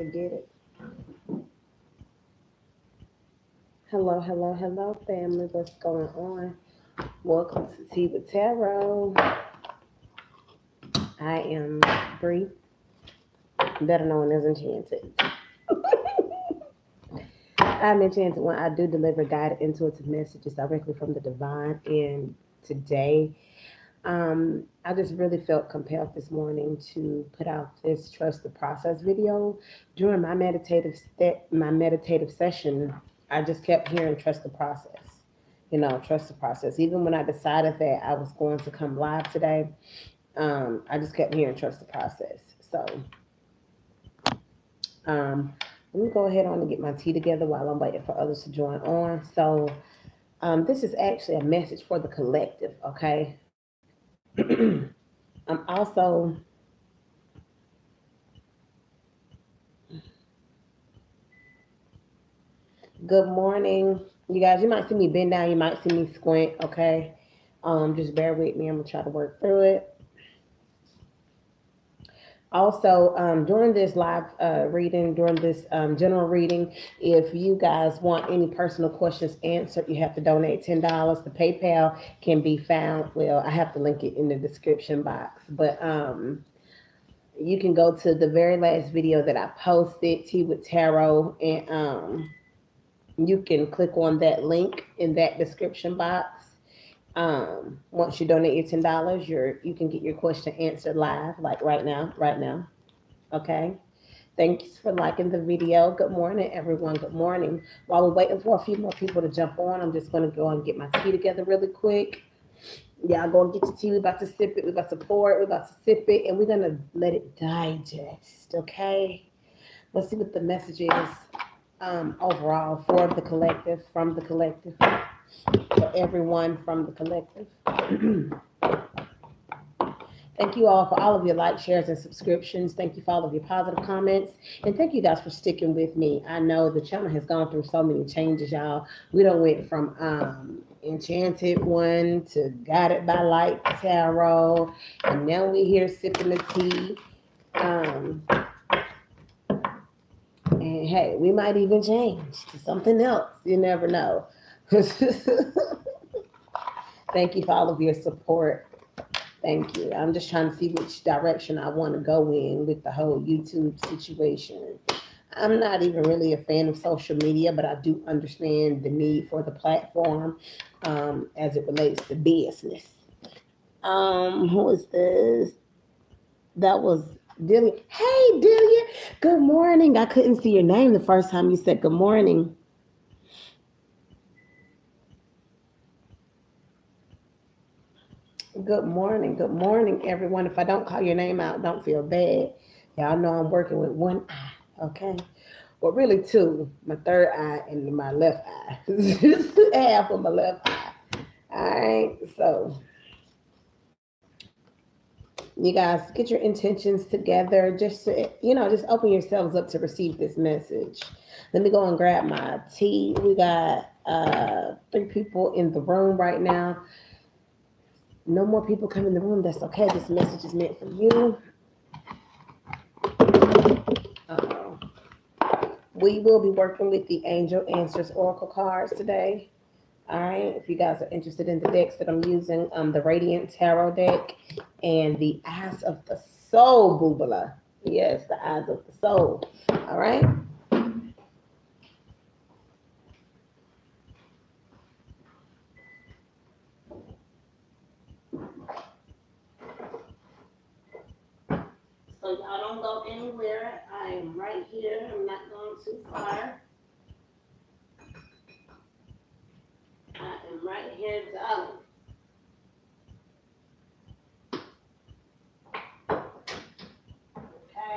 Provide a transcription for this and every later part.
forget it. Hello, hello, hello, family. What's going on? Welcome to Tea with Tarot. I am Bree, better known as Enchanted. I'm Enchanted when I do deliver guided intuitive messages directly from the divine. And today, I just really felt compelled this morning to put out this trust the process video. During my meditative session, I just kept hearing trust the process. Trust the process. Even when I decided that I was going to come live today, I just kept hearing trust the process. So um, let me go ahead on and get my tea together while I'm waiting for others to join on. So this is actually a message for the collective. Okay. I'm also Good morning. You guys, you might see me bend down, you might see me squint, okay? Just bear with me. I'm gonna try to work through it. Also, during this live reading, during this general reading, if you guys want any personal questions answered, you have to donate $10. The PayPal can be found. Well, I have to link it in the description box, but you can go to the very last video that I posted, Tea with Tarot, and you can click on that link in that description box. Once you donate your $10, you can get your question answered live, like right now, Okay. Thanks for liking the video. Good morning, everyone. Good morning. While we're waiting for a few more people to jump on, I'm just going to go and get my tea together really quick. Y'all go and get your tea. We're about to sip it. We're about to pour it. We're about to sip it. And we're going to let it digest. Okay. Let's see what the message is overall for the collective, from the collective, for everyone from the collective. Thank you all for all of your likes, shares, and subscriptions. Thank you for all of your positive comments. And thank you guys for sticking with me. I know the channel has gone through so many changes, y'all. We done went from Enchanted One to Guided by Light Tarot. And now we're here sipping the tea. And hey, we might even change to something else. You never know. Thank you for all of your support. Thank you. I'm just trying to see which direction I want to go in with the whole YouTube situation. I'm not even really a fan of social media, but I do understand the need for the platform as it relates to business. Who is this? That was Delia. Hey, Delia. Good morning. I couldn't see your name the first time you said good morning. Good morning. Good morning, everyone. If I don't call your name out, don't feel bad. Y'all know I'm working with one eye, okay? Well, really two. My third eye and my left eye. Half of my left eye. All right. So you guys get your intentions together. Just open yourselves up to receive this message. Let me go and grab my tea. We got 3 people in the room right now. No more people come in the room. That's okay. This message is meant for you. Uh-oh. We will be working with the Angel Answers Oracle cards today. All right. If you guys are interested in the decks that I'm using, the Radiant Tarot deck and the Eyes of the Soul Bubala. Yes, the Eyes of the Soul. All right. So y'all don't go anywhere. I am right here. I'm not going too far. I am right here, darling. Okay.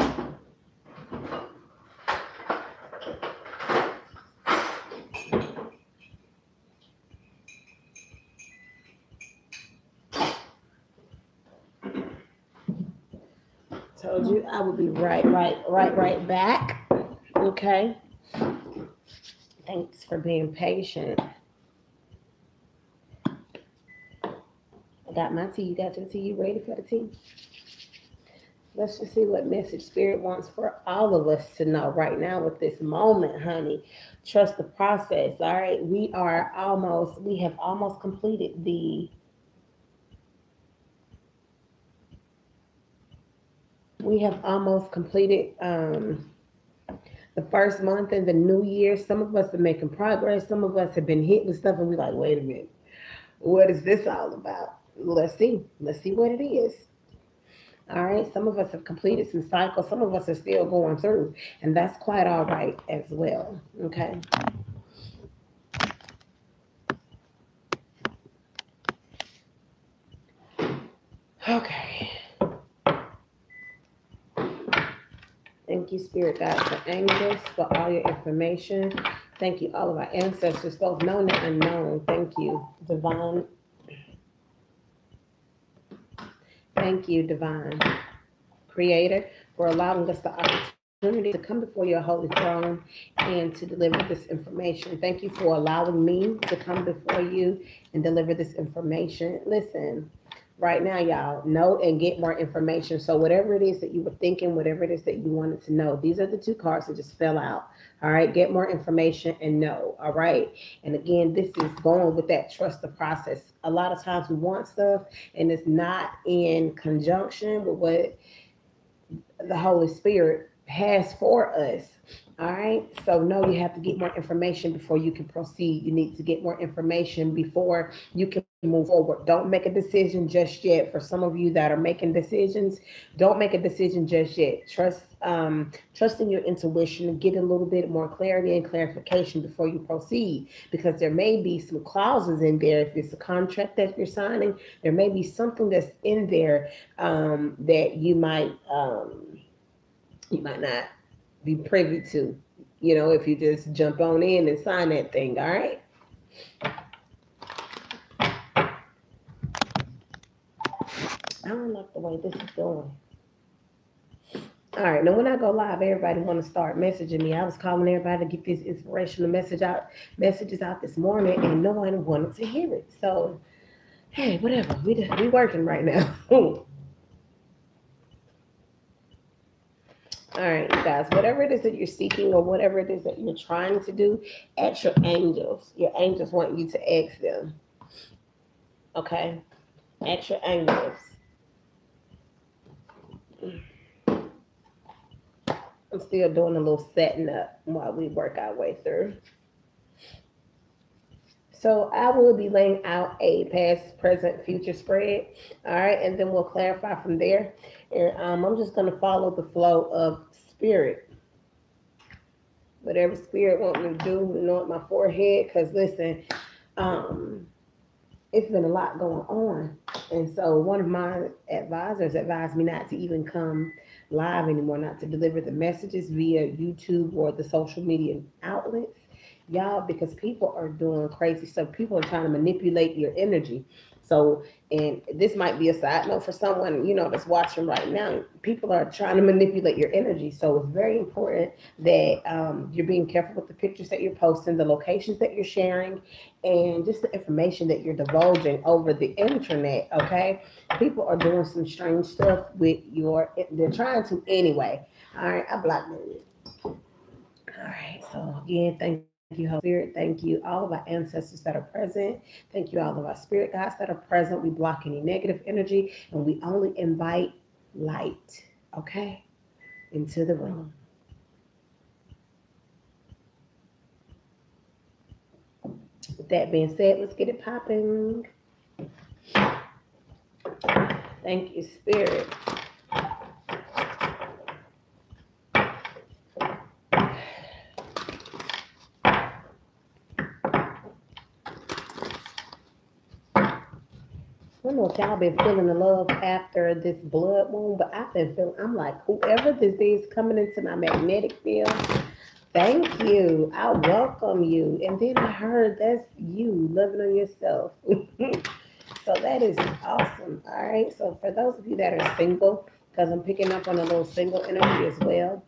Told you I would be right back. Okay. Thanks for being patient. I got my tea. You got your tea. You ready for the tea? Let's just see what message Spirit wants for all of us to know right now with this moment, honey. Trust the process. All right. We have almost completed we have almost completed the first month in the new year. Some of us are making progress. Some of us have been hit with stuff and we like, wait a minute, what is this all about? Let's see. Let's see what it is. All right. Some of us have completed some cycles. Some of us are still going through, and that's quite all right as well. Okay. Okay. Thank you, Spirit Guides and Angels, for all your information. Thank you, all of our ancestors, both known and unknown. Thank you, Divine. Thank you, Divine Creator, for allowing us the opportunity to come before your holy throne and to deliver this information. Thank you for allowing me to come before you and deliver this information. Listen, right now, y'all, know and get more information. So, whatever it is that you were thinking, whatever it is that you wanted to know, these are the two cards that just fell out. All right, get more information and know. All right, and again, this is going with that trust the process. A lot of times we want stuff and it's not in conjunction with what the Holy Spirit has for us. All right. So no, you have to get more information before you can proceed. You need to get more information before you can move forward. Don't make a decision just yet. For some of you that are making decisions, don't make a decision just yet. Trust in your intuition and get a little bit more clarity and clarification before you proceed, because there may be some clauses in there. If it's a contract that you're signing, there may be something that's in there that you might not be privy to, if you just jump on in and sign that thing. All right. I don't like the way this is going. All right. Now, when I go live, everybody want to start messaging me. I was calling everybody to get this inspirational messages out this morning, and no one wanted to hear it. So, hey, whatever. We working right now. All right, you guys, whatever it is that you're seeking or whatever it is that you're trying to do, ask your angels. Your angels want you to ask them. Okay? Ask your angels. I'm still doing a little setting up while we work our way through. So I will be laying out a past, present, future spread. All right, and then we'll clarify from there. And I'm just going to follow the flow of spirit. Whatever spirit want me to do, anoint my forehead. Because listen, it's been a lot going on. And so one of my advisors advised me not to even come live anymore, not to deliver the messages via YouTube or the social media outlets. Y'all, because people are doing crazy stuff. People are trying to manipulate your energy. So, and this might be a side note for someone, that's watching right now. People are trying to manipulate your energy. So it's very important that you're being careful with the pictures that you're posting, the locations that you're sharing, and just the information that you're divulging over the internet. Okay, people are doing some strange stuff with they're trying to anyway. All right, I blocked it. All right, so again, thank you, Holy Spirit. Thank you, all of our ancestors that are present. Thank you, all of our spirit guides that are present. We block any negative energy and we only invite light, okay, into the room. With that being said, let's get it popping. Thank you, Spirit. I don't know if y'all been feeling the love after this blood wound, but I've been feeling, I'm like, whoever this is coming into my magnetic field, thank you. I welcome you. And then I heard that's you loving on yourself. So that is awesome. All right. So for those of you that are single, because I'm picking up on a little single energy as well.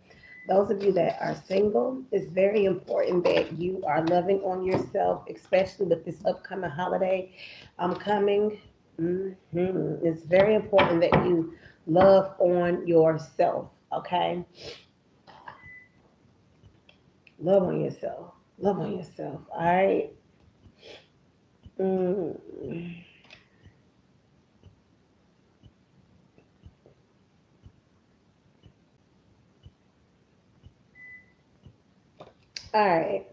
Those of you that are single, it's very important that you are loving on yourself, especially with this upcoming holiday coming. It's very important that you Love on yourself, okay? Love on yourself. Love on yourself, all right? Mm. All right.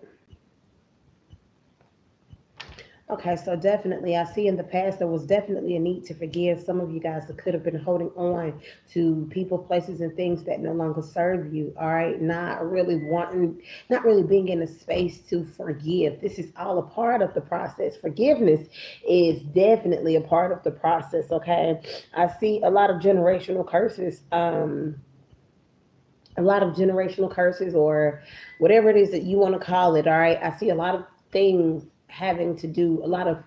Okay, so definitely, I see in the past there was definitely a need to forgive some of you guys that could have been holding on to people, places, and things that no longer serve you. All right, not really being in a space to forgive. This is all a part of the process. Forgiveness is definitely a part of the process. Okay, I see a lot of generational curses, or whatever it is that you want to call it. All right, I see a lot of things having to do, a lot of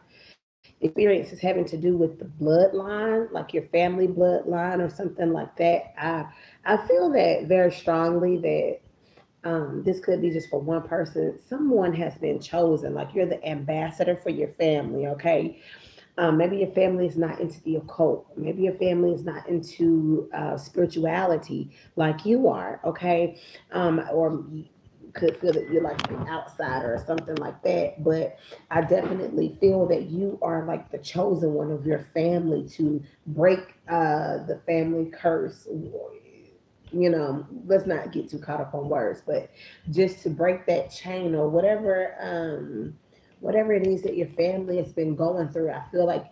experiences having to do with the bloodline, like your family bloodline or something like that. I feel that very strongly that this could be just for one person. Someone has been chosen, like you're the ambassador for your family. Okay, maybe your family is not into the occult. Maybe your family is not into spirituality like you are. Okay, or you could feel that you're like the outsider or something like that. But I definitely feel that you are like the chosen one of your family to break the family curse. Let's not get too caught up on words, but just to break that chain or whatever it is that your family has been going through. I feel like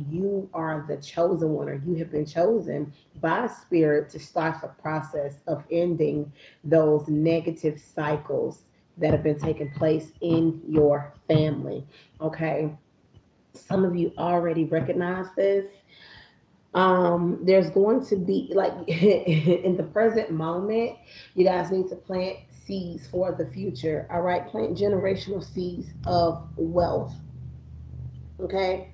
you are the chosen one, or you have been chosen by spirit to start the process of ending those negative cycles that have been taking place in your family. Okay, some of you already recognize this. There's going to be like in the present moment, you guys need to plant seeds for the future. All right, plant generational seeds of wealth. Okay,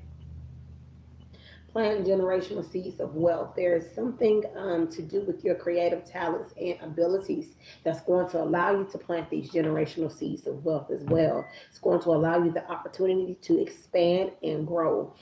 plant generational seeds of wealth. There is something to do with your creative talents and abilities that's going to allow you to plant these generational seeds of wealth as well. It's going to allow you the opportunity to expand and grow.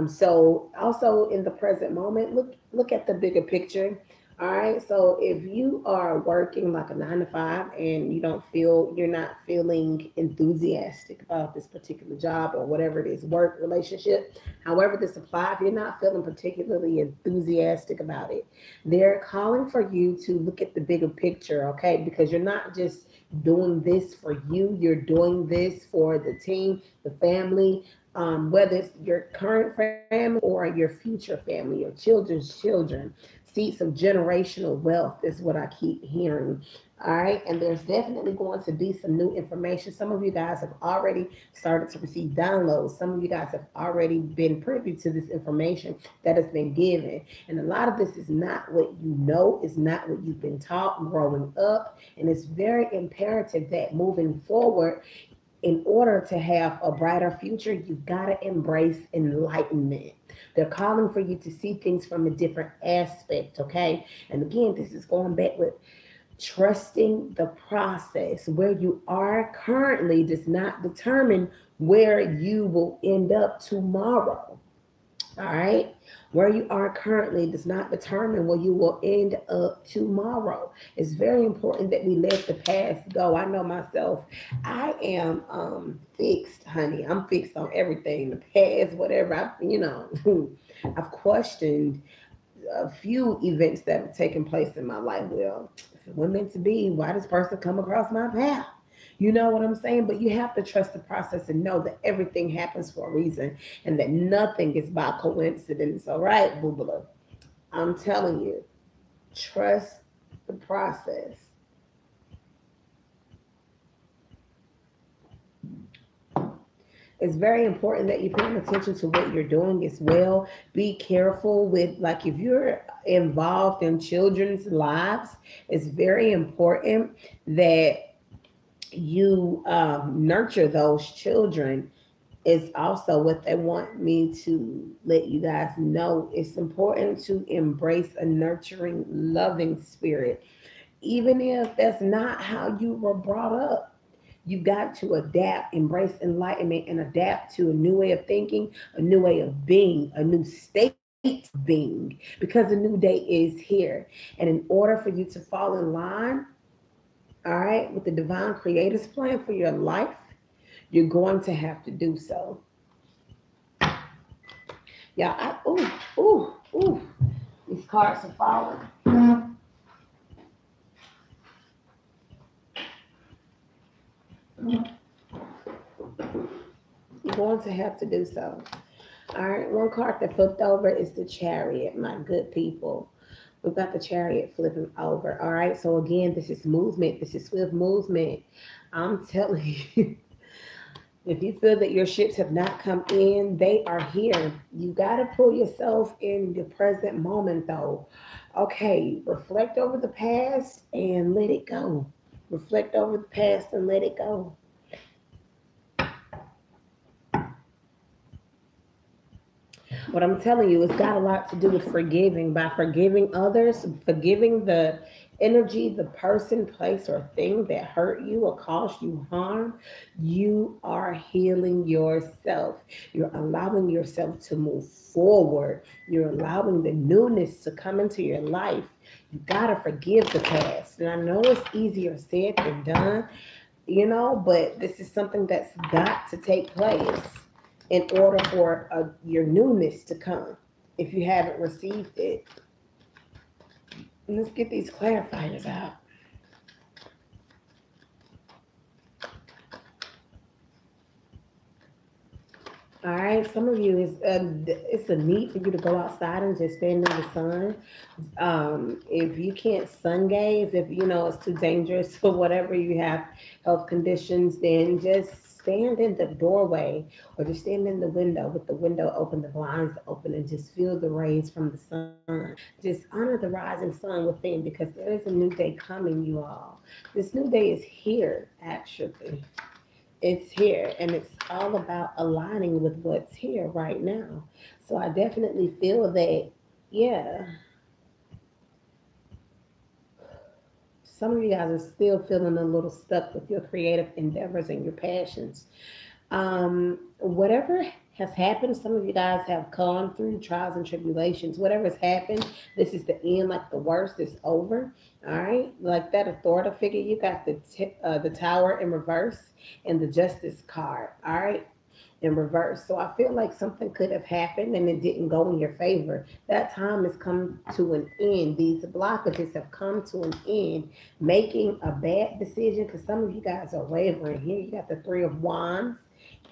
So also in the present moment, look at the bigger picture. All right. So if you are working like a 9 to 5 and you're not feeling enthusiastic about this particular job or whatever it is, work, relationship, however this applies, if you're not feeling particularly enthusiastic about it, they're calling for you to look at the bigger picture, okay? Because you're not just doing this for you, you're doing this for the team, the family, whether it's your current family or your future family, your children's children. Seeds of generational wealth is what I keep hearing. All right. And there's definitely going to be some new information. Some of you guys have already started to receive downloads. Some of you guys have already been privy to this information that has been given. And a lot of this is not what you know, is not what you've been taught growing up. And it's very imperative that moving forward, in order to have a brighter future, you've got to embrace enlightenment. They're calling for you to see things from a different aspect, okay? And again, this is going back with trusting the process. Where you are currently does not determine where you will end up tomorrow. All right. Where you are currently does not determine where you will end up tomorrow. It's very important that we let the past go. I know myself. I am fixed, honey. I'm fixed on everything. The past, whatever. I've questioned a few events that have taken place in my life. Well, if it wasn't meant to be, why does person come across my path? You know what I'm saying? But you have to trust the process and know that everything happens for a reason and that nothing is by coincidence. All right, Boobala. I'm telling you, trust the process. It's very important that you're paying attention to what you're doing as well. Be careful with, like, if you're involved in children's lives, it's very important that you nurture those children. Is also what they want me to let you guys know. It's important to embrace a nurturing, loving spirit, even if that's not how you were brought up. You've got to adapt, embrace enlightenment, and adapt to a new way of thinking, a new way of being, a new state being, because the new day is here. And in order for you to fall in line, all right, with the divine creator's plan for your life, you're going to have to do so. Yeah, ooh, these cards are falling. You're going to have to do so. All right, one card that flipped over is the Chariot, my good people. We've got the Chariot flipping over. All right, so again, this is movement. This is swift movement. I'm telling you, if you feel that your ships have not come in, they are here. You got to pull yourself in the present moment, though. Okay, reflect over the past and let it go. Reflect over the past and let it go. What I'm telling you, it's got a lot to do with forgiving. By forgiving others, forgiving the energy, the person, place, or thing that hurt you or caused you harm, you are healing yourself. You're allowing yourself to move forward. You're allowing the newness to come into your life. You got to forgive the past. And I know it's easier said than done, but this is something that's got to take place in order for your newness to come if you haven't received it. And let's get these clarifiers out. All right, some of you it's a need for you to go outside and just stand in the sun. If you can't sun gaze, if you know it's too dangerous or whatever, you have health conditions, then just stand in the doorway or just stand in the window with the window open, the blinds open, and just feel the rays from the sun. Just honor the rising sun within, because there is a new day coming, you all. This new day is here, actually. It's here, and it's all about aligning with what's here right now. So I definitely feel that, yeah, some of you guys are still feeling a little stuck with your creative endeavors and your passions. Whatever has happened, some of you guys have gone through trials and tribulations. Whatever has happened, this is the end, like the worst is over. All right, like that authority figure, you got the tower in reverse and the justice card. All right, in reverse. So I feel like something could have happened and it didn't go in your favor. That time has come to an end. These blockages have come to an end. Making a bad decision, because some of you guys are wavering here. You got the Three of Wands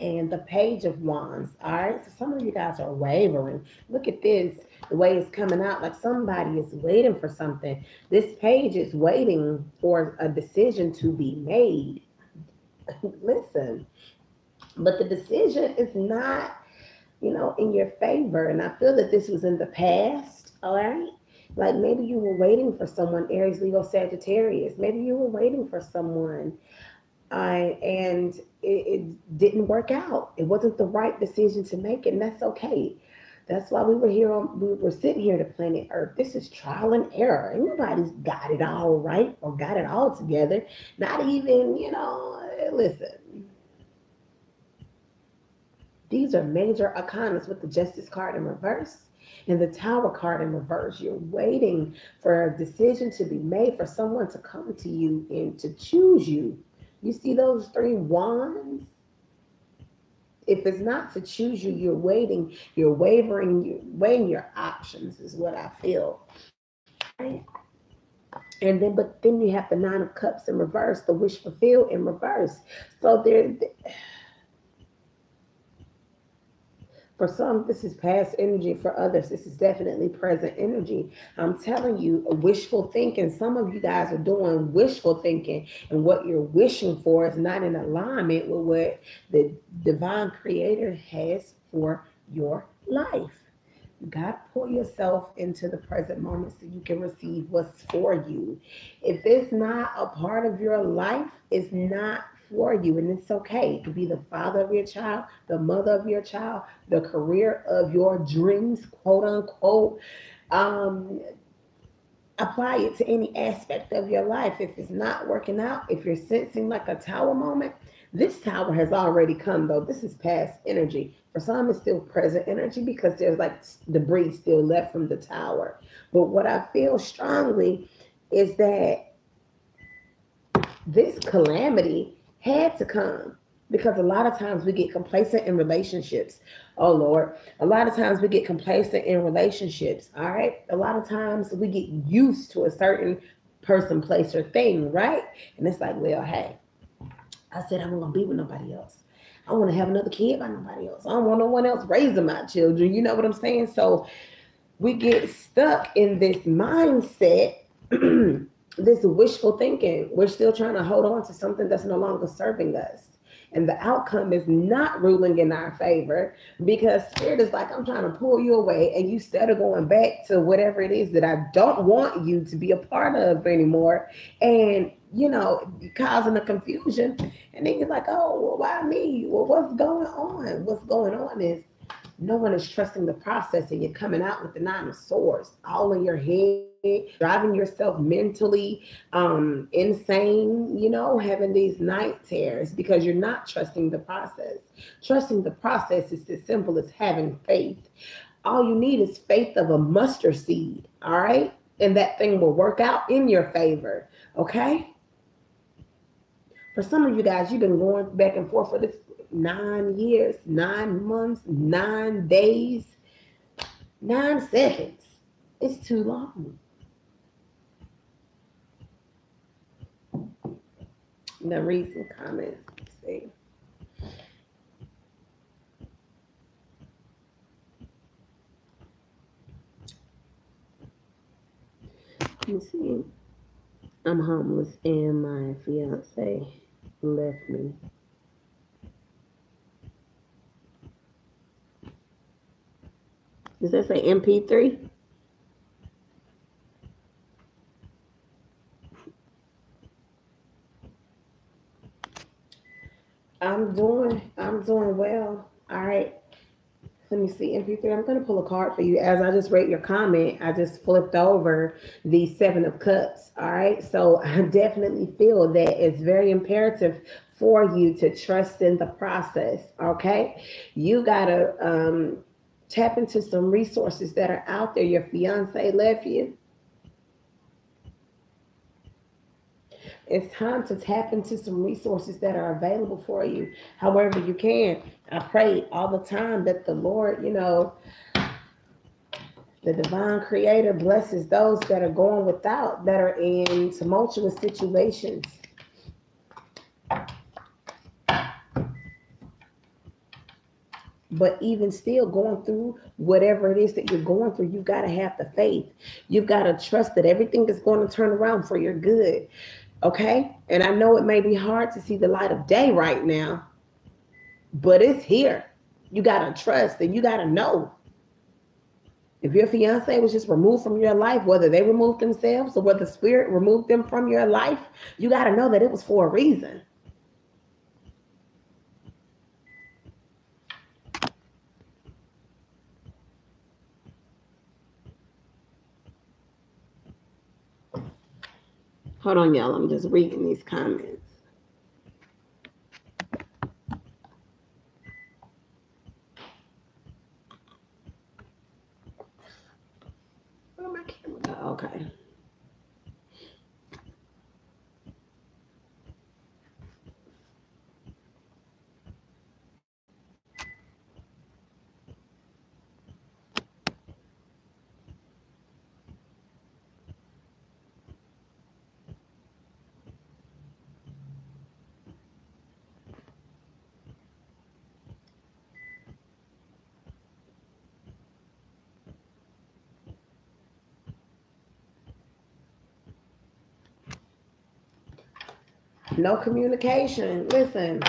and the Page of Wands. All right, so some of you guys are wavering. Look at this, the way it's coming out, like somebody is waiting for something. This page is waiting for a decision to be made. Listen, but the decision is not, in your favor. And I feel that this was in the past. All right, like maybe you were waiting for someone, Aries, Leo, Sagittarius. Maybe you were waiting for someone, and it didn't work out. It wasn't the right decision to make, and that's okay. That's why we were sitting here to planet Earth. This is trial and error. Nobody's got it all right or got it all together. Not even, listen. These are major arcanas with the Justice card in reverse and the Tower card in reverse. You're waiting for a decision to be made, for someone to come to you and to choose you. You see those three wands? If it's not to choose you, you're waiting, you're wavering, you're weighing your options, is what I feel. Right? But then you have the Nine of Cups in reverse, the wish fulfilled in reverse. So for some, this is past energy. For others, this is definitely present energy. I'm telling you, wishful thinking. Some of you guys are doing wishful thinking, and what you're wishing for is not in alignment with what the divine creator has for your life. You got to pull yourself into the present moment so you can receive what's for you. If it's not a part of your life, it's not for you, and it's okay. It could be the father of your child, the mother of your child, the career of your dreams, quote unquote. Um, Apply it to any aspect of your life. If it's not working out, if you're sensing like a tower moment, This tower has already come, though. This is past energy. For some, it's still present energy because there's like debris still left from the tower. But what I feel strongly is that this calamity had to come because a lot of times we get complacent in relationships. Oh Lord, a lot of times we get complacent in relationships. All right, a lot of times we get used to a certain person, place, or thing, right? And it's like, well, hey, I said I'm gonna be with nobody else. I want to have another kid by nobody else. I don't want no one else raising my children. You know what I'm saying? So we get stuck in this mindset, this wishful thinking. We're still trying to hold on to something that's no longer serving us. And the outcome is not ruling in our favor because spirit is like, I'm trying to pull you away, and you instead of going back to whatever it is that I don't want you to be a part of anymore. And causing a confusion. And then you're like, oh, well, why me? Well, what's going on? What's going on is no one is trusting the process, and you're coming out with the 9 of Swords all in your head, driving yourself mentally insane, having these night terrors because you're not trusting the process. Trusting the process is as simple as having faith. All you need is faith of a mustard seed, all right? And that thing will work out in your favor, okay? For some of you guys, you've been going back and forth for this 9 years, 9 months, 9 days, 9 seconds. It's too long. Now read some comments. Let's see. Let me see. I'm homeless and my fiance left me. Does that say MP3? I'm doing well. All right. Let me see, MP3. I'm going to pull a card for you. As I just read your comment, I just flipped over the 7 of Cups. All right. So I definitely feel that it's very imperative for you to trust in the process. Okay. You got to tap into some resources that are out there. Your fiance left you. It's time to tap into some resources that are available for you however you can. I pray all the time that the Lord, the divine creator blesses those that are going without, that are in tumultuous situations. But even still going through whatever it is that you're going through, you've got to have the faith. You've got to trust that everything is going to turn around for your good. Okay? And I know it may be hard to see the light of day right now, but it's here. You got to trust and you got to know. If your fiance was just removed from your life, whether they removed themselves or whether spirit removed them from your life, you got to know that it was for a reason. Hold on, y'all. I'm just reading these comments. Where my camera go? Okay. No communication. Listen,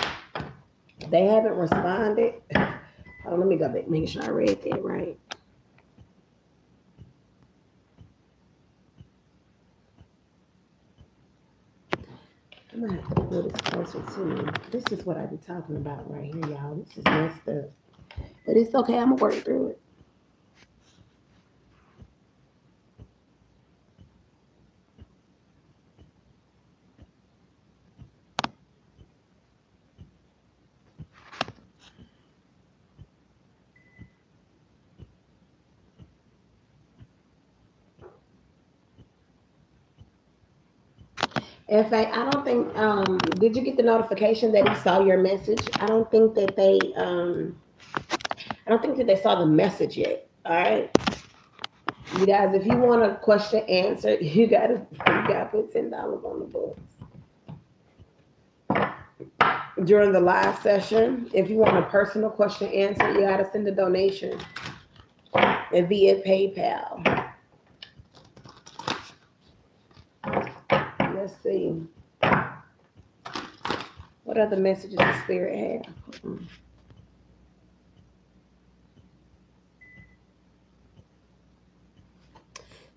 they haven't responded. Hold on, let me go back, make sure I read that right. I'm gonna have to pull this closer to me. This is what I be talking about right here, y'all. This is messed up. But it's okay, I'm gonna work through it. FA, I don't think, did you get the notification that he saw your message? I don't think that they saw the message yet. All right. You guys, if you want a question answered, you gotta put $10 on the books. During the live session, if you want a personal question answered, you gotta send a donation via PayPal. Let's see. What other messages the spirit have?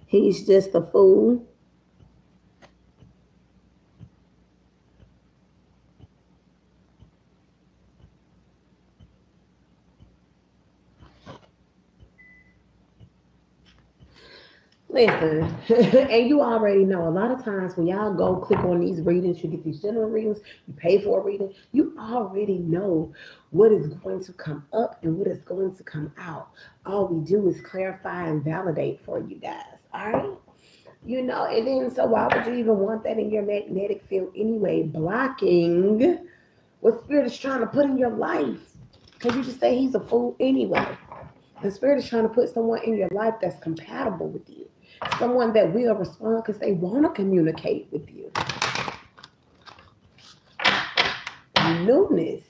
He's just a fool. Listen, and you already know a lot of times when y'all go click on these readings, you get these general readings, you pay for a reading, you already know what is going to come up and what is going to come out. All we do is clarify and validate for you guys. All right. And then so why would you even want that in your magnetic field anyway? Blocking what spirit is trying to put in your life. Because you just say he's a fool anyway. The spirit is trying to put someone in your life that's compatible with you. Someone that will respond because they want to communicate with you. Newness.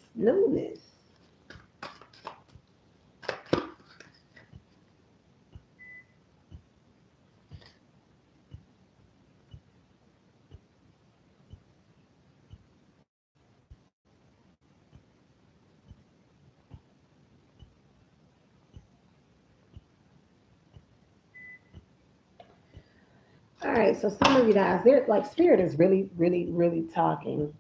All right, so some of you guys, they're like spirit is really, really, really talking.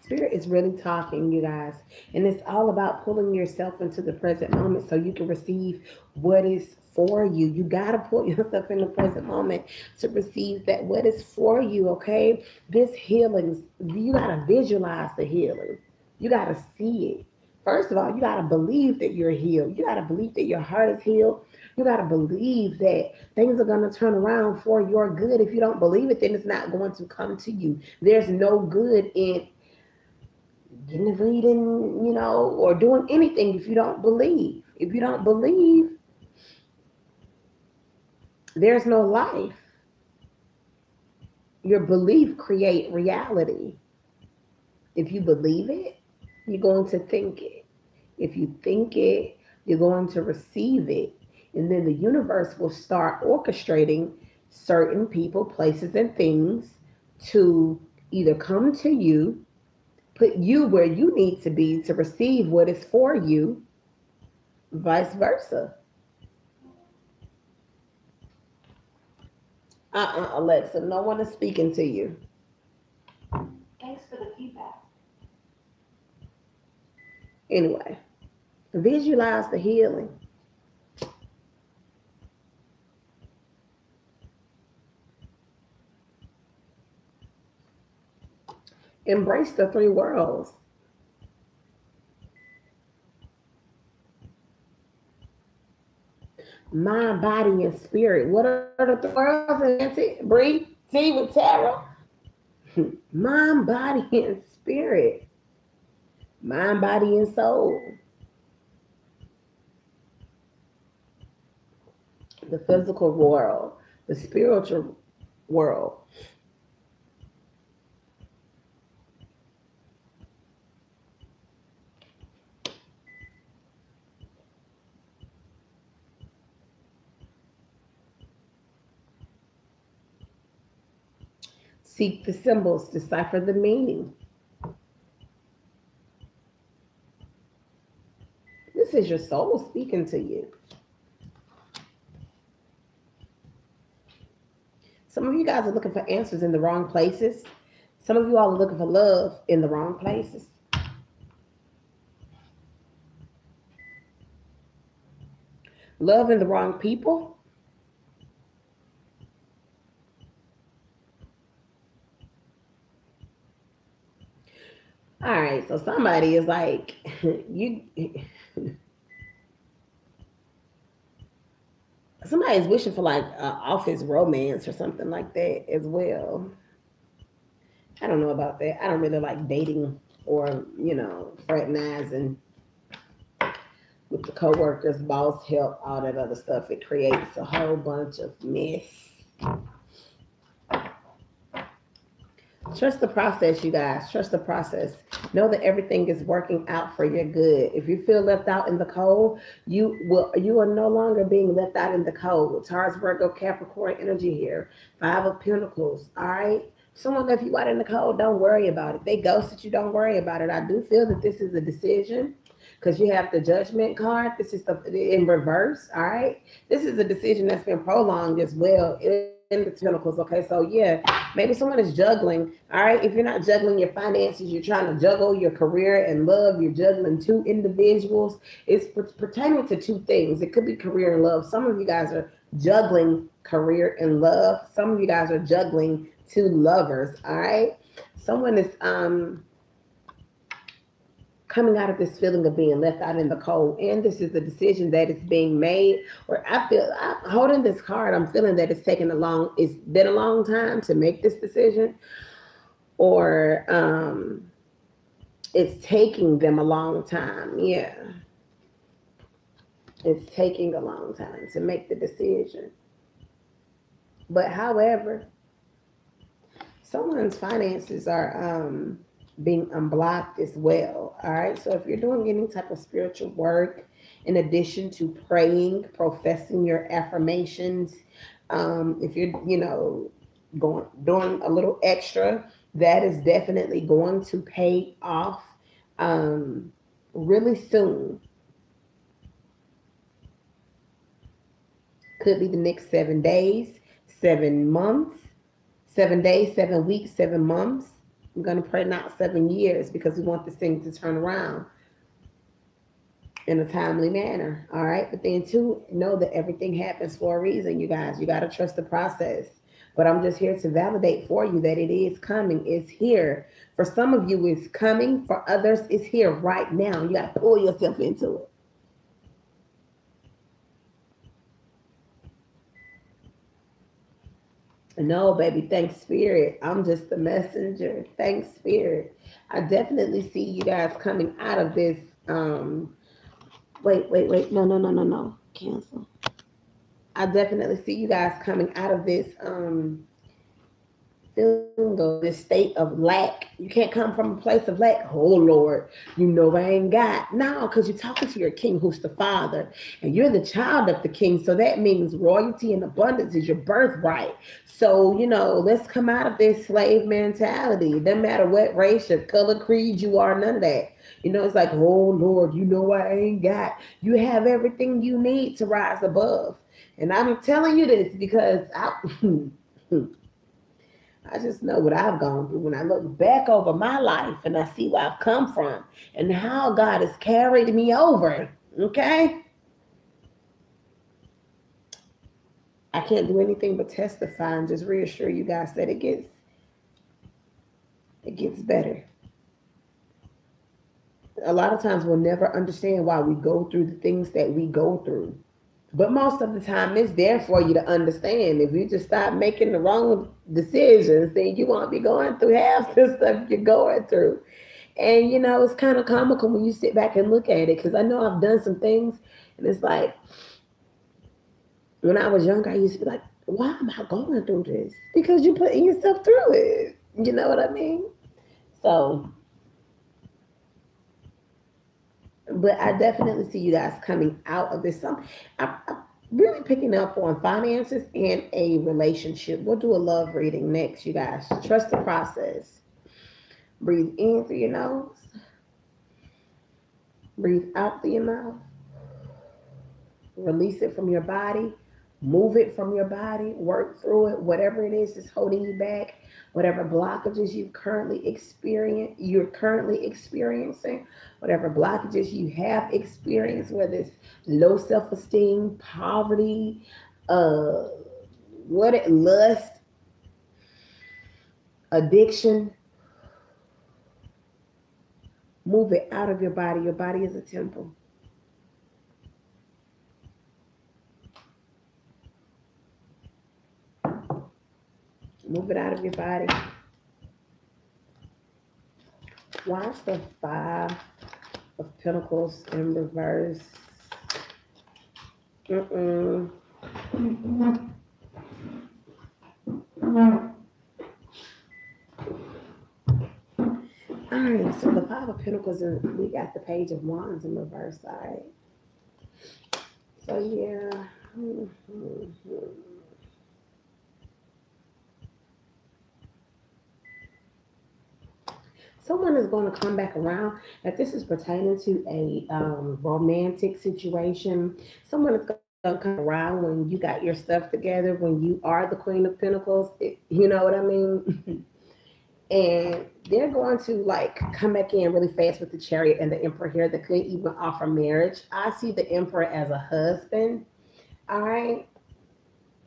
Spirit is really talking, you guys. And it's all about pulling yourself into the present moment so you can receive what is for you. You got to pull yourself in the present moment to receive that what is for you, okay? This healing, you got to visualize the healing. You got to see it. First of all, you got to believe that you're healed. You got to believe that your heart is healed. You got to believe that things are going to turn around for your good. If you don't believe it, then it's not going to come to you. There's no good in getting a reading, or doing anything if you don't believe. If you don't believe, there's no life. Your belief create reality. If you believe it, you're going to think it. If you think it, you're going to receive it. And then the universe will start orchestrating certain people, places, and things to either come to you, put you where you need to be to receive what is for you, vice versa. Alexa, no one is speaking to you. Thanks for the feedback. Anyway, visualize the healing. Embrace the three worlds. Mind, body, and spirit. What are the three worlds? Nancy, Bree, T with Tara. Mind, body, and spirit. Mind, body, and soul. The physical world, the spiritual world. Seek the symbols, decipher the meaning. This is your soul speaking to you. Some of you guys are looking for answers in the wrong places. Some of you all are looking for love in the wrong places. Love in the wrong people. All right, so somebody is like, you somebody's wishing for like office romance or something like that as well. I don't know about that. I don't really like dating or, fraternizing with the coworkers, boss help, all that other stuff. It creates a whole bunch of mess. Trust the process, you guys. Trust the process. Know that everything is working out for your good. If you feel left out in the cold, you are no longer being left out in the cold. Taurus, Virgo, Capricorn energy here. Five of Pentacles. All right. Someone left you out in the cold, don't worry about it. They ghosted you, don't worry about it. I do feel that this is a decision because you have the judgment card. This is the in reverse. All right. This is a decision that's been prolonged as well in the Pentacles. Okay. So yeah, maybe someone is juggling. All right. If you're not juggling your finances, you're trying to juggle your career and love. You're juggling two individuals. It's pertaining to two things. It could be career and love. Some of you guys are juggling career and love. Some of you guys are juggling two lovers. All right. Someone is coming out of this feeling of being left out in the cold. And this is the decision that is being made. Where I'm holding this card, I'm feeling that it's been a long time to make this decision, or it's taking them a long time. Yeah. It's taking a long time to make the decision. But however, someone's finances are being unblocked as well. All right. So if you're doing any type of spiritual work, in addition to praying, professing your affirmations, if you're, going doing a little extra, that is definitely going to pay off really soon. Could be the next 7 days, 7 months, 7 days, 7 weeks, 7 months. I'm going to pray not 7 years because we want this thing to turn around in a timely manner. All right. But then, too, know that everything happens for a reason, you guys. You got to trust the process. But I'm just here to validate for you that it is coming. It's here. For some of you, it's coming. For others, it's here right now. You got to pull yourself into it. No, baby, thanks, Spirit. I'm just the messenger. Thanks, Spirit. I definitely see you guys coming out of this. Wait. No. Cancel. I definitely see you guys coming out of this feeling of this state of lack. You can't come from a place of lack. Oh Lord, I ain't got. No, because you're talking to your king who's the father, and you're the child of the king. So that means royalty and abundance is your birthright. So, let's come out of this slave mentality. It doesn't matter what race or color, creed you are, none of that. It's like, oh Lord, I ain't got. You have everything you need to rise above. And I'm telling you this because I just know what I've gone through when I look back over my life and I see where I've come from and how God has carried me over. Okay? I can't do anything but testify and just reassure you guys that it gets better. A lot of times we'll never understand why we go through the things that we go through. But most of the time, it's there for you to understand. If you just stop making the wrong decisions, then you won't be going through half the stuff you're going through. And, it's kind of comical when you sit back and look at it, because I know I've done some things, and it's like, when I was younger, I used to be like, why am I going through this? Because you're putting yourself through it. You know what I mean? So, but I definitely see you guys coming out of this. I'm really picking up on finances and a relationship. We'll do a love reading next, you guys. Trust the process. Breathe in through your nose. Breathe out through your mouth. Release it from your body. Move it from your body. Work through it. Whatever it is that's holding you back. Whatever blockages you're currently experiencing, whatever blockages you have experienced, whether it's low self-esteem, poverty, lust, addiction, move it out of your body. Your body is a temple. Move it out of your body. Why is the Five of Pentacles in reverse? Mm-mm. All right, so the Five of Pentacles, and we got the Page of Wands in reverse. All right. So yeah. Someone is going to come back around. If this is pertaining to a romantic situation, someone is going to come around when you got your stuff together, when you are the Queen of Pentacles. You know what I mean? And they're going to like come back in really fast with the Chariot and the Emperor here. That could even offer marriage. I see the Emperor as a husband. All right.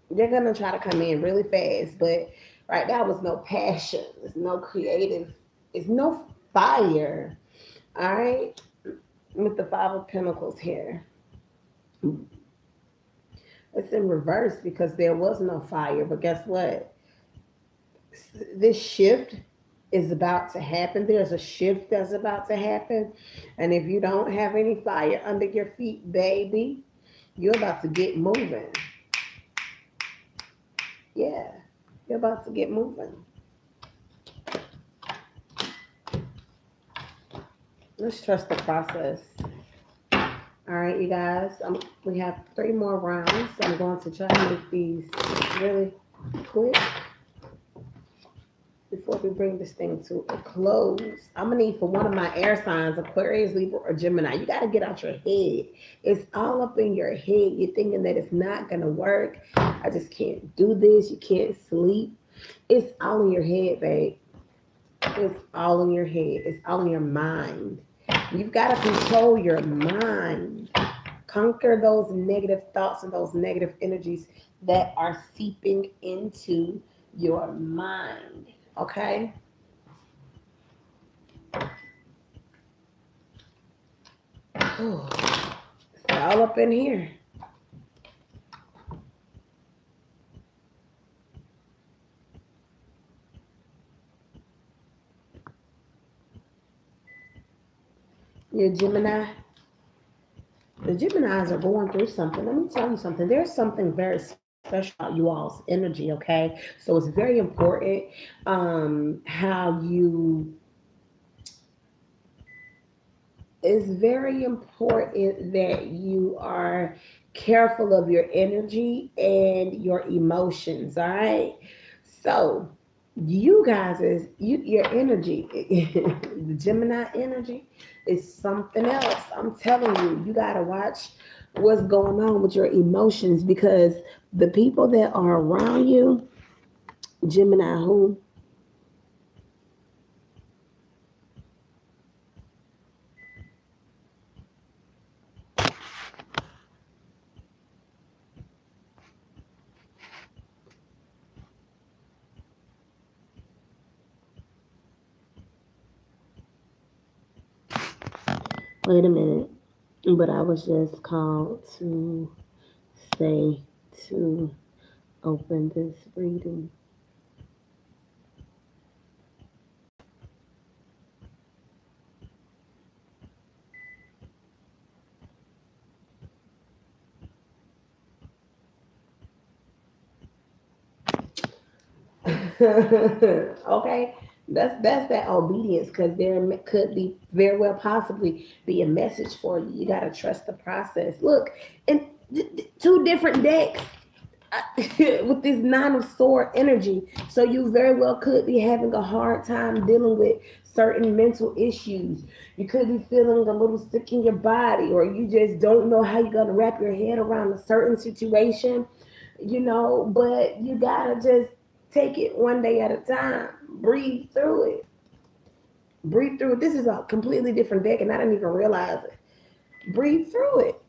They're going to try to come in really fast, but right now was no passion. There's no creative. It's no fire. All right. With the Five of Pentacles here. It's in reverse because there was no fire. But guess what? This shift is about to happen. There's a shift that's about to happen. And if you don't have any fire under your feet, baby, you're about to get moving. Yeah, you're about to get moving. Let's trust the process. All right, you guys, we have 3 more rounds. I'm going to try to make these really quick before we bring this thing to a close. I'm going to need for one of my air signs, Aquarius, Libra, or Gemini. You got to get out your head. It's all up in your head. You're thinking that it's not going to work. I just can't do this. You can't sleep. It's all in your head, babe. It's all in your head. It's all in your mind. You've got to control your mind. Conquer those negative thoughts and those negative energies that are seeping into your mind. Okay? It's all up in here. You're Gemini. The Geminis are going through something. Let me tell you something. There's something very special about you all's energy, okay? So it's very important how you... It's very important that you are careful of your energy and your emotions, all right? So you guys your energy, the Gemini energy is something else. I'm telling you, you got to watch what's going on with your emotions, because the people that are around you, Gemini who? Wait a minute. But I was just called to say to open this reading. Okay, that's that obedience, because there could be very well possibly be a message for you. You got to trust the process. Look, and 2 different decks with this 9 of sword energy, so you very well could be having a hard time dealing with certain mental issues. You could be feeling a little sick in your body, or you just don't know how you're going to wrap your head around a certain situation, but you gotta just take it one day at a time. Breathe through it. Breathe through it. This is a completely different deck, and I didn't even realize it. Breathe through it.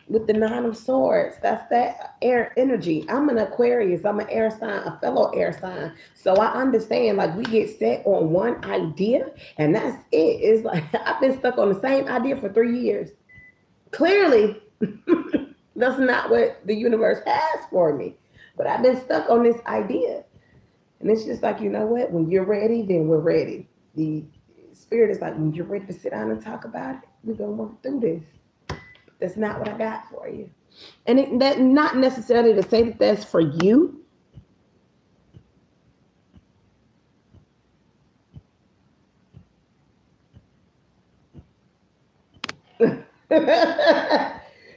With the 9 of swords, that's that air energy. I'm an Aquarius. I'm an air sign, a fellow air sign. So I understand, like, we get set on one idea, and that's it. It's like I've been stuck on the same idea for 3 years. Clearly, that's not what the universe has for me. But I've been stuck on this idea. And it's just like, you know what? When you're ready, then we're ready. The spirit is like, when you're ready to sit down and talk about it, we're gonna work through this. That's not what I got for you. And that not necessarily to say that that's for you.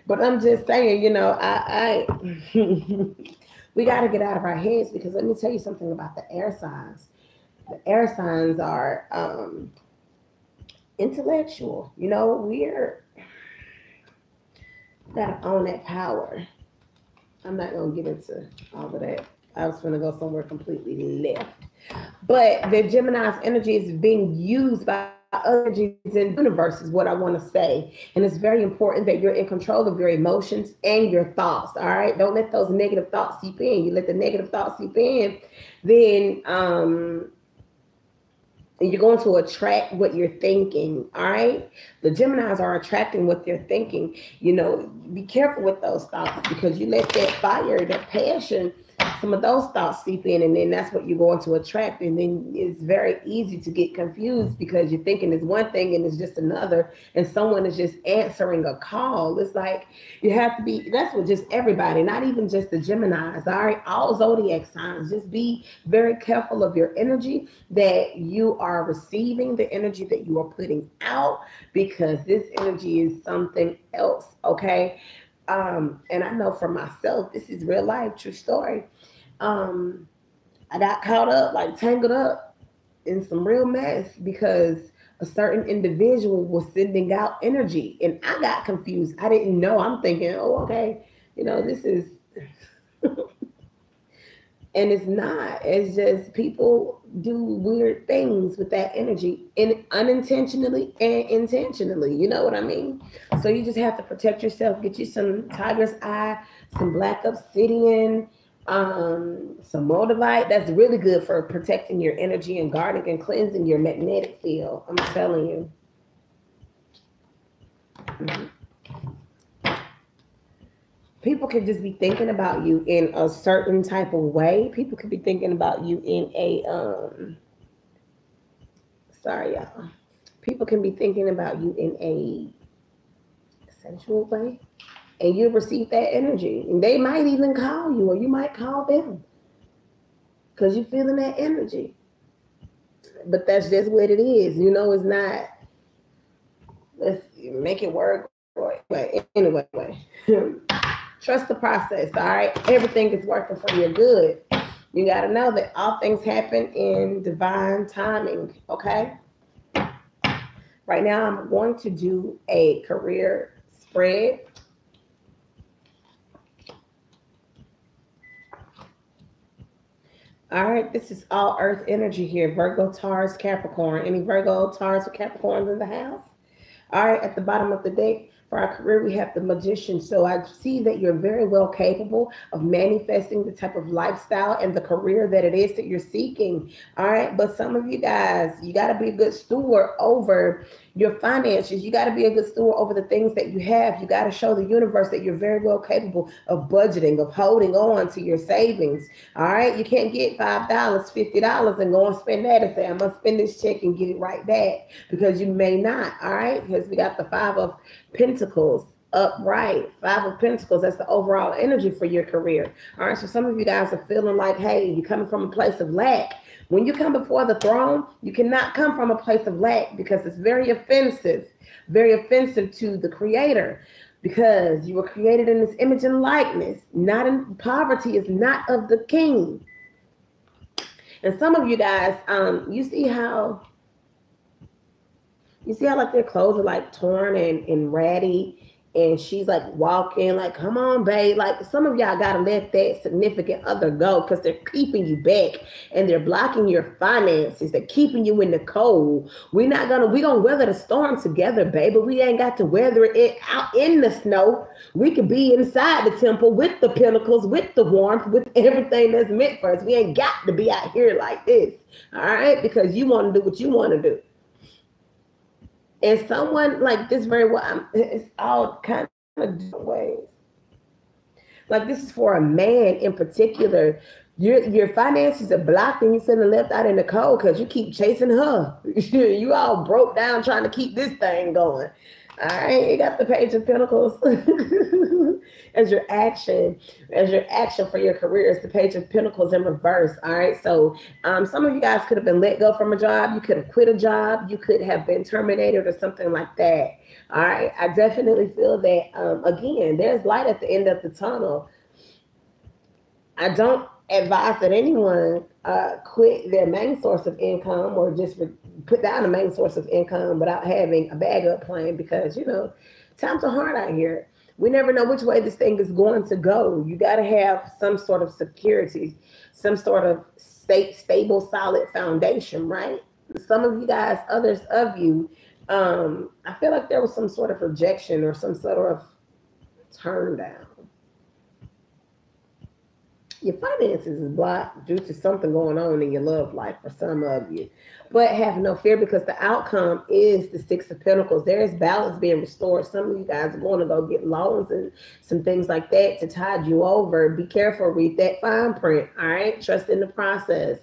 But I'm just saying, we got to get out of our heads, because let me tell you something about the air signs. The air signs are intellectual. We're got to own that power. I'm not gonna get into all of that. I was gonna go somewhere completely left. But the Gemini's energy is being used by other energies in the universe, is what I want to say. And it's very important that you're in control of your emotions and your thoughts. All right. Don't let those negative thoughts seep in. You let the negative thoughts seep in, then and you're going to attract what you're thinking. All right. The Geminis are attracting what they're thinking. Be careful with those thoughts, because you let that fire, that passion, some of those thoughts seep in, and then that's what you're going to attract. And then it's very easy to get confused, because you're thinking it's one thing and it's just another, and someone is just answering a call. It's like you have to be, that's what just everybody, not even just the Geminis, all right, all zodiac signs. Just be very careful of your energy that you are receiving, the energy that you are putting out, because this energy is something else, okay? And I know for myself, this is real life, true story. Um, I got caught up, like tangled up in some real mess, because a certain individual was sending out energy, and I got confused. I didn't know. I'm thinking, oh, okay, this is, and it's not. It's just people do weird things with that energy, and unintentionally and intentionally. You know what I mean? So you just have to protect yourself. Get you some tiger's eye, some black obsidian, some moldavite. That's really good for protecting your energy and guarding and cleansing your magnetic field. I'm telling you. Mhm. People could just be thinking about you in a certain type of way. People could be thinking about you in a sorry y'all. People can be thinking about you in a sensual way, and you receive that energy. And they might even call you, or you might call them, because you're feeling that energy. But that's just what it is. It's not, let's make it work. But anyway, trust the process, all right? Everything is working for your good. You got to know that all things happen in divine timing, okay? Right now, I'm going to do a career spread. All right, this is all earth energy here. Virgo, Taurus, Capricorn. Any Virgo, Taurus, or Capricorns in the house? All right, at the bottom of the deck, for our career, we have the Magician. So I see that you're very well capable of manifesting the type of lifestyle and the career that it is that you're seeking. All right, but some of you guys, you got to be a good steward over your finances. You got to be a good steward over the things that you have. You got to show the universe that you're very well capable of budgeting, of holding on to your savings. All right, you can't get $5, $50 and go and spend that and say, I'm going to spend this check and get it right back, because you may not. All right, because we got the Five of Pentacles upright. Five of Pentacles, that's the overall energy for your career. All right, so some of you guys are feeling like, hey, you're coming from a place of lack. When you come before the throne, you cannot come from a place of lack, because it's very offensive to the creator, because you were created in this image and likeness. Not in poverty is not of the king. And some of you guys, you see how like their clothes are like torn and ratty, and she's like walking like, come on, babe. Like, some of y'all gotta let that significant other go, because they're keeping you back, and they're blocking your finances. They're keeping you in the cold. We gonna weather the storm together, baby. We ain't got to weather it out in the snow. We could be inside the temple with the pinnacles, with the warmth, with everything that's meant for us. We ain't got to be out here like this. All right, because you want to do what you want to do. And someone like this, very well, it's all kind of different ways. Like, this is for a man in particular, Your finances are blocked and you're sitting left out in the cold because you keep chasing her. You all broke down trying to keep this thing going. All right, you got the Page of Pentacles as your action, as your action for your career. It's the Page of Pentacles in reverse. All right, so some of you guys could have been let go from a job. You could have quit a job. You could have been terminated or something like that. All right, I definitely feel that. Again, there's light at the end of the tunnel. I don't advise that anyone quit their main source of income or just put down the main source of income without having a backup plan because, times are hard out here. We never know which way this thing is going to go. You got to have some sort of security, some sort of stable, solid foundation, right? Some of you guys, others of you, I feel like there was some sort of rejection or some sort of turn down. Your finances is blocked due to something going on in your love life for some of you. But have no fear because the outcome is the Six of Pentacles. There is balance being restored. Some of you guys are going to go get loans and some things like that to tide you over. Be careful. Read that fine print. All right. Trust in the process.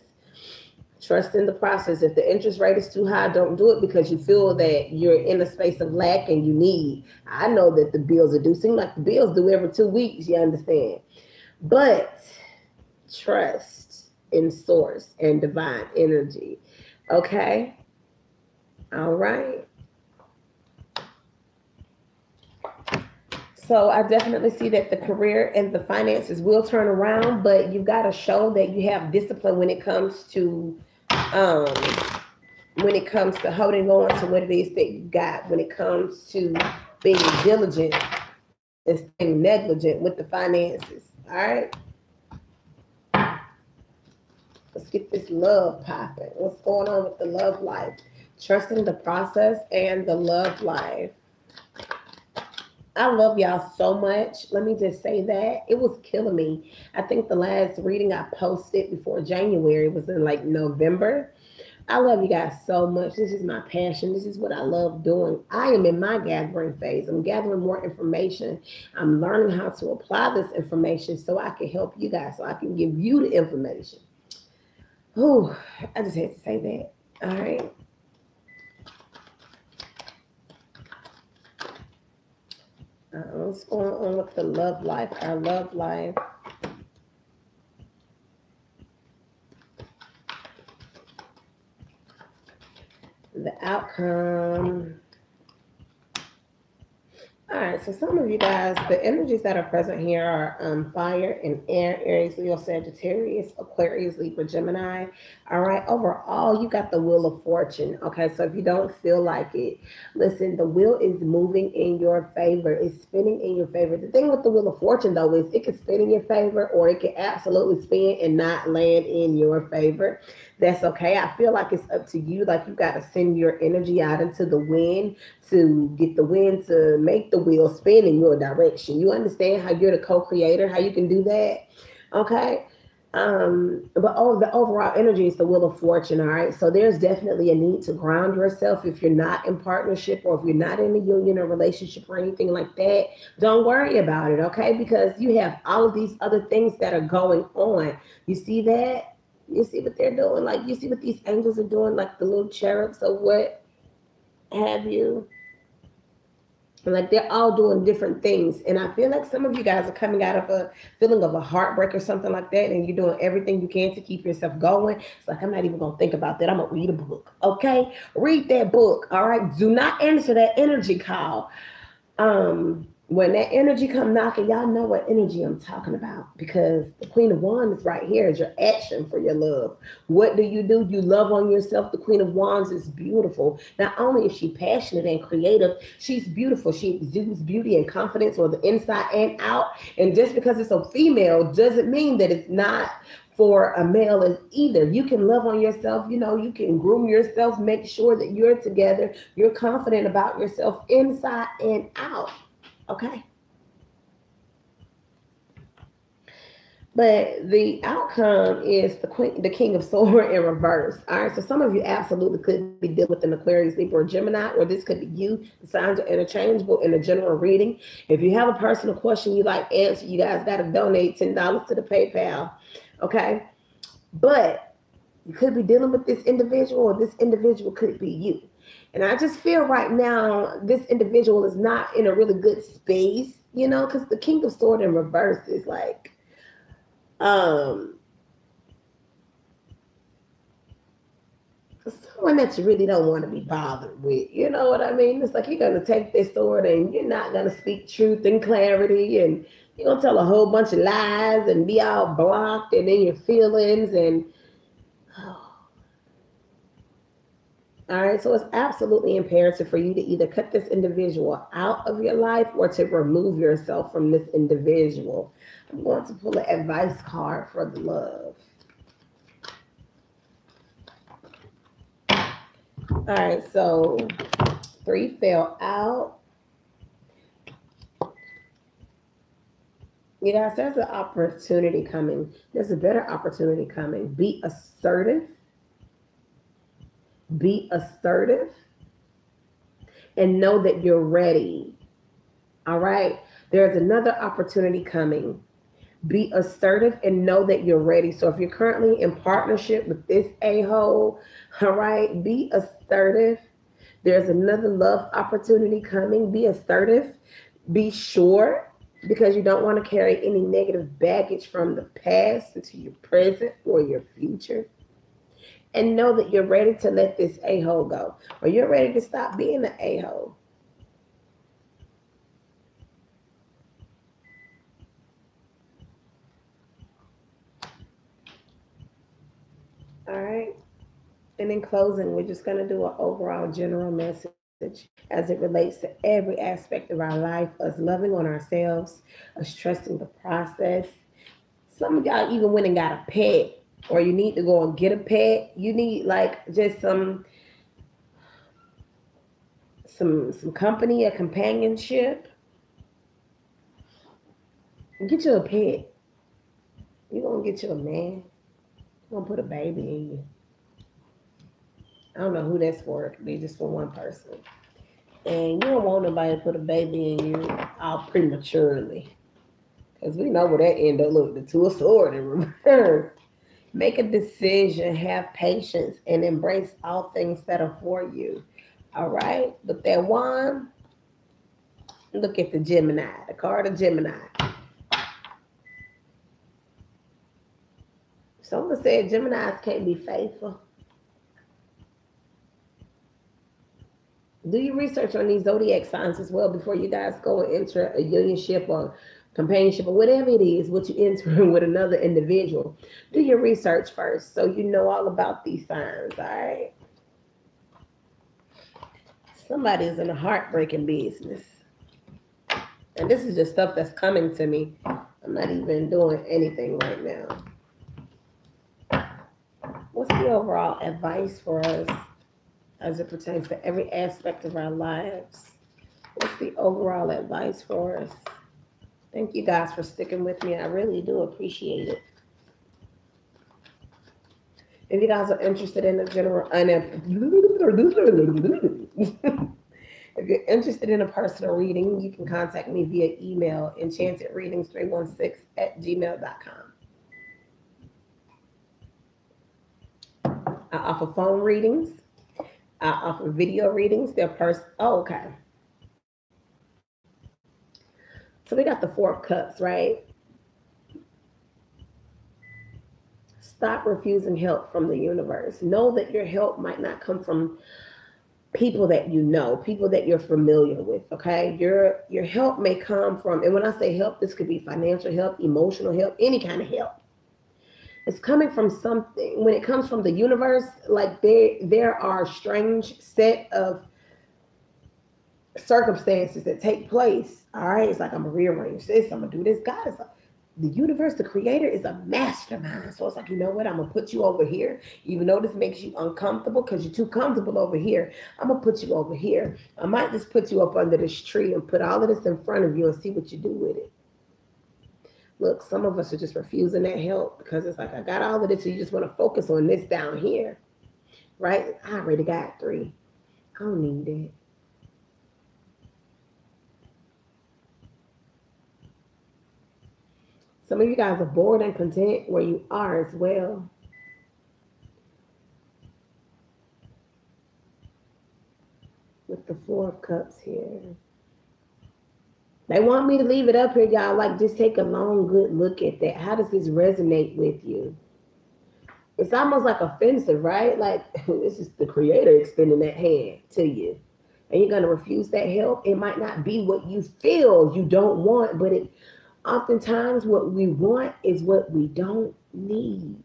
Trust in the process. If the interest rate is too high, don't do it because you feel that you're in a space of lack and you need. I know that the bills are due. Seem like the bills due every 2 weeks. You understand? But trust in source and divine energy. Okay? All right. So I definitely see that the career and the finances will turn around, but you got to show that you have discipline when it comes to holding on to what it is that you got, when it comes to being diligent and staying negligent with the finances. All right? Let's get this love popping. What's going on with the love life? Trusting the process and the love life. I love y'all so much. Let me just say that. It was killing me. I think the last reading I posted before January was in like November. I love you guys so much. This is my passion. This is what I love doing. I am in my gathering phase. I'm gathering more information. I'm learning how to apply this information so I can help you guys, so I can give you the information. Oh, I just had to say that. All right. What's going on with the love life? Our love life. The outcome. All right, so some of you guys, the energies that are present here are fire and air, Aries, Leo, Sagittarius, Aquarius, Libra, Gemini. All right, overall, you got the Wheel of Fortune. Okay, so if you don't feel like it, listen, the wheel is moving in your favor. It's spinning in your favor. The thing with the Wheel of Fortune, though, is it can spin in your favor or it can absolutely spin and not land in your favor. That's okay. I feel like it's up to you. Like you got to send your energy out into the wind to get the wind to make the wheel spin in your direction. You understand how you're the co-creator, how you can do that? Okay. But the overall energy is the Wheel of Fortune. All right. So there's definitely a need to ground yourself if you're not in partnership or if you're not in a union or relationship or anything like that. Don't worry about it. Okay. Because you have all of these other things that are going on. You see that? You see what they're doing? Like, you see what these angels are doing, like the little cherubs or what have you? Like, they're all doing different things. And I feel like some of you guys are coming out of a feeling of a heartbreak or something like that, and you're doing everything you can to keep yourself going. It's like, I'm not even going to think about that. I'm going to read a book, okay? Read that book, all right? Do not answer that energy call. When that energy come knocking, y'all know what energy I'm talking about, because the Queen of Wands right here is your action for your love. What do? You love on yourself. The Queen of Wands is beautiful. Not only is she passionate and creative, she's beautiful. She exudes beauty and confidence on the inside and out. And just because it's a female doesn't mean that it's not for a male as either. You can love on yourself. You can groom yourself, make sure that you're together. You're confident about yourself inside and out. Okay. But the outcome is the king of sword in reverse. All right. So some of you absolutely could be dealing with an Aquarius, Libra, or Gemini, or this could be you. The signs are interchangeable in a general reading. If you have a personal question you like answer, you guys got to donate $10 to the PayPal. Okay. But you could be dealing with this individual, or this individual could be you. And I just feel right now this individual is not in a really good space, because the king of sword in reverse is like, um someone that you really don't want to be bothered with. You know what I mean? It's like you're gonna take this sword and you're not gonna speak truth and clarity, and you're gonna tell a whole bunch of lies and be all blocked and in your feelings and all right, so it's absolutely imperative for you to either cut this individual out of your life or to remove yourself from this individual. I'm going to pull an advice card for the love. All right, so 3 fell out. You guys, there's an opportunity coming. There's a better opportunity coming. Be assertive. Be assertive. And know that you're ready. All right? There's another opportunity coming. Be assertive and know that you're ready. So if you're currently in partnership with this a-hole, all right, be assertive. There's another love opportunity coming. Be assertive. Be sure, because you don't want to carry any negative baggage from the past into your present or your future. And know that you're ready to let this a-hole go, or you're ready to stop being an a-hole. All right. And in closing, we're just going to do an overall general message as it relates to every aspect of our life, us loving on ourselves, us trusting the process. Some of y'all even went and got a pet, or you need to go and get a pet. You need like just some company, a companionship. Get you a pet. You're going to get you a man. You're going to put a baby in you. I don't know who that's for. It could be just for one person. And you don't want nobody to put a baby in you all prematurely. Because we know where that end up. Look, the 2 of swords in reverse. Make a decision, have patience, and embrace all things that are for you. All right? But that one, look at the Gemini, the card of Gemini. Someone said Geminis can't be faithful. Do your research on these zodiac signs as well before you guys go and enter a unionship or companionship or whatever it is, what you enter with another individual. Do your research first so you know all about these signs, all right? Somebody is in a heartbreaking business. And this is just stuff that's coming to me. I'm not even doing anything right now. What's the overall advice for us as it pertains to every aspect of our lives? What's the overall advice for us? Thank you guys for sticking with me. I really do appreciate it. If you guys are interested in a general, if you're interested in a personal reading, you can contact me via email, enchantedreadings316@gmail.com. I offer phone readings. I offer video readings. Okay. So we got the 4 of Cups, right? Stop refusing help from the universe. Know that your help might not come from people that you know, people that you're familiar with, okay? Your help may come from, and when I say help, this could be financial help, emotional help, any kind of help. It's coming from something. When it comes from the universe, like there are strange set of circumstances that take place. All right, it's like I'm gonna rearrange this, I'm gonna do this. God is the universe, the creator is a mastermind. So it's like, you know what? I'm gonna put you over here, even though this makes you uncomfortable because you're too comfortable over here. I'm gonna put you over here. I might just put you up under this tree and put all of this in front of you and see what you do with it. Look, some of us are just refusing that help because it's like, I got all of this, so you just want to focus on this down here, right? I already got 3. I don't need it. Some of you guys are bored and content where you are as well. With the 4 of Cups here. They want me to leave it up here, y'all. Like, just take a long, good look at that. How does this resonate with you? It's almost like offensive, right? Like, this is the creator extending that hand to you. And you're going to refuse that help. It might not be what you feel you don't want, but it oftentimes what we want is what we don't need.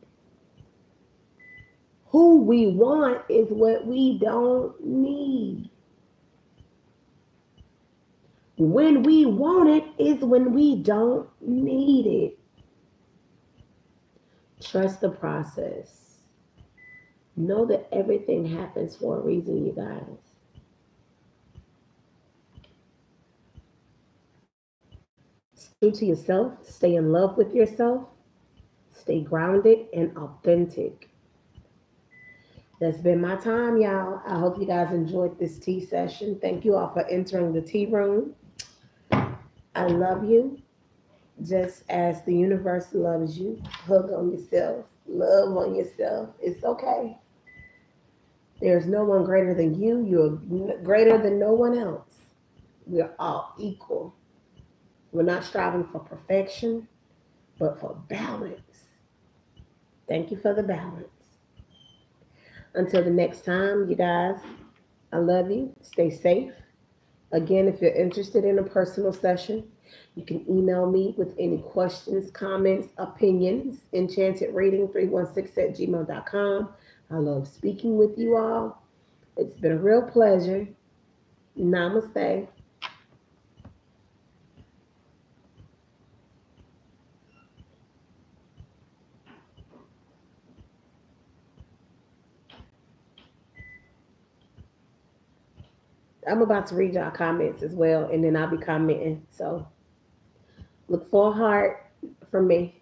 Who we want is what we don't need. When we want it is when we don't need it. Trust the process. Know that everything happens for a reason, you guys. Stay true to yourself. Stay in love with yourself. Stay grounded and authentic. That's been my time, y'all. I hope you guys enjoyed this tea session. Thank you all for entering the tea room. I love you just as the universe loves you. Hug on yourself. Love on yourself. It's okay. There's no one greater than you. You're greater than no one else. We're all equal. We're not striving for perfection, but for balance. Thank you for the balance. Until the next time, you guys, I love you. Stay safe. Again, if you're interested in a personal session, you can email me with any questions, comments, opinions, enchantedreading316@gmail.com. I love speaking with you all. It's been a real pleasure. Namaste. I'm about to read y'all comments as well, and then I'll be commenting. So look for a heart from me.